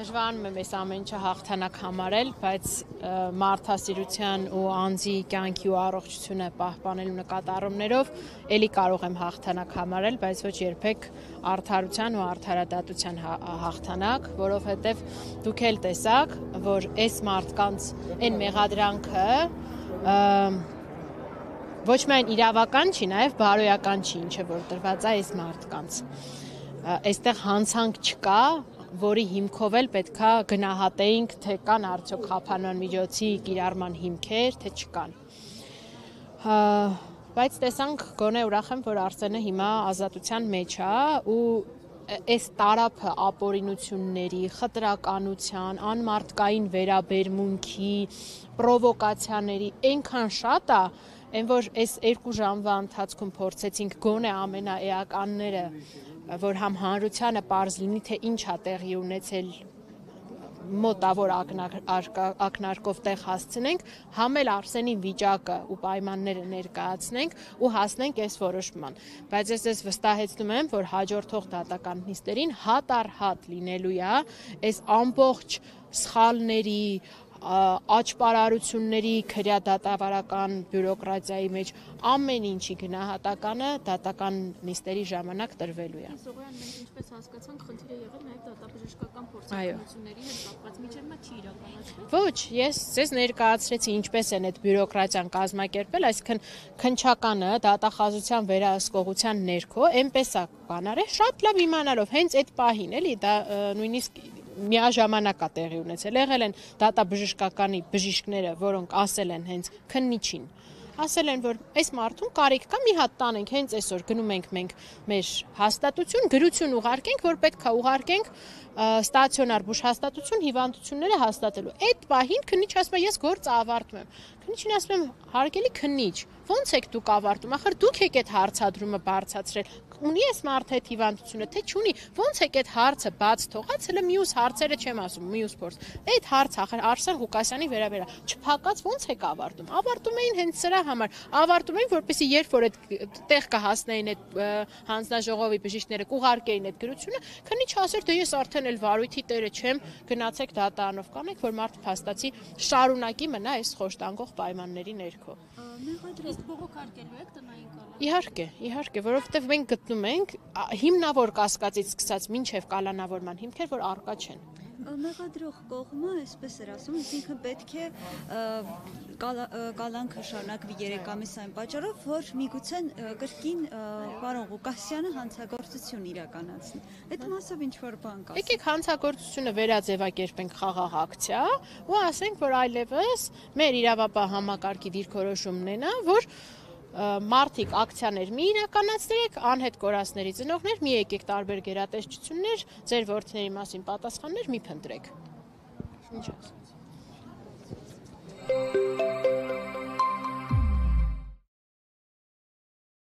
Դժվարանում է մեզ ամեն ինչը հաղթանակ համարել, բայց մարդասիրության ու անձի կյանքի ու առողջությունը պահպանելու նկատառումներով էլի կարող եմ հաղթանակ համարել, բայց ոչ երբեք արդարության ու արդարադատության հաղթանակ, որովհետև դուք էլ տեսաք, որ այս մարդկանց այն մեղադրանքը ոչ միայն իրավական չի, նաև բարոյական չի, ինչը որ տրված է այս մարդկանց։ Այստեղ հանցանք չկա, որի հիմքով էլ պետքա գնահատեինք, թե կան արդյոք խափանման միջոցի կիրառման հիմքեր, թե չկան։ Բայց տեսանք, գոնե ուրախ եմ, որ Արսենը հիմա ազատության մեջ է ու այս տարափը ապօրինությունների, խտրականության, անմարդկային վերաբերմունքի, պրովոկացիաների այնքան շատ է, այն որ այս 2 ժամվա ընթացքում փորձեցինք գոնե ամենաէականները, որ համ հանրությանը պարզ լինի, թե ինչ է տեղի ունեցել մոտավոր ակնարկով տեղ հասցնենք, համ էլ Արսենի վիճակը ու պայմանները ներկայացնենք ու հասնենք այս որոշման։ Բայց ես ձեզ վստահեցնում եմ, որ հաջորդող դատական նիստերին հատ առ հատ լինելու է այս ամբողջ սխալների, աճպարարությունների, քրեադատավարական բյուրոկրատիայի մեջ ամեն ինչի գնահատականը դատական նիստերի ժամանակ տրվելու է։ Սողոյան, մենք ինչպես հասկացանք, խնդիր է եղել նաև դատաբժշկական փորձառությունների հետ կապված, մինչև հիմա չի իրականացվել։ Ոչ, ես ձեզ ներկայացրեցի ինչպես են այդ բյուրոկրատիան կազմակերպել, այսինքն քննչականը դատախազության վերահսկողության ներքո այնպես է բանարել, շատ լավ իմանալով հենց այդ պահին, էլի, դա նույնիսկ միաժամանակ է տեղի ունեցել։ Եղել են դատաբժշկականի բժիշկները, որոնք ասել են հենց քննիչին, ասել են, որ այս մարդուն կարիք կա, մի հատ տանենք, հենց այսօր գնում ենք մենք մեր հաստատություն, գրություն ուղարկենք, որ պետք է ուղարկենք ստացիոնար բուժհաստատություն հիվանդությունները հաստատելու։ Այդ պահին քննիչ ասում է, ես գործը ավարտում եմ։ Քննիչին ասում եմ, հարգելի քննիչ, ո՞նց եք դուք ավարտում, ախր դուք եք այդ հարցադրումը բարձրացրել, ունի այս մարդը այդ հիվանդությունը, թե չունի, ո՞նց եք այդ հարցը բաց թողած, հələ մյուս հարցերը չեմ ասում, մյուս փորձ։ Այդ հարցը ախր Արսեն Ղուկասյանի վերաբերյալ չփակած ո՞նց եք ավարտում։ Ավարտում էին հենց սրա համար, ավարտում էին, որպեսզի երբ որ այդ տեղ կհասնեին այդ հանձնաժողովի բժիշկները կուղարկեին այդ գրությունը, քննիչը ասեր, դե ես արդեն էլ վարույթի տերը չեմ, գնացեք դատարանով կանեք, որ մարդը փաստացի շարունակի մնա այս խոշտանգող պայմանների ներքո։ Մեղադրիստ բողոքարկելու եք տնային կալան։ Իհարկե, որովհետև մենք գտնում ենք հիմնավոր կասկածից սկսած մինչև կալանավորման հիմքեր, որ առկա չեն։ Մեղադրող կողմը այսպես էր ասում, ինքը պետք է կալանքը շարունակվի 3 ամիս այն պատճառով, որ միգուցե կրկին պարոն Ղուկասյանը հանցագործություն իրականացնի։ Այդ մասով ինչ որ բան կա։ Եկեք հանցագործությունը վերաձևակերպենք խաղաղ ակցիա ու ասենք, որ այլևս մեր իրավապահ համակարգի դիրքորոշումն է, որ մարդիկ ակցիաներ մի իրականացրեք, անհետ կորածների ծնողներ, մի եկեք տարբեր գերատեսչություններ, ձեր որդիների մասին պատասխաններ մի փնտրեք։ Ինչ ասեմ։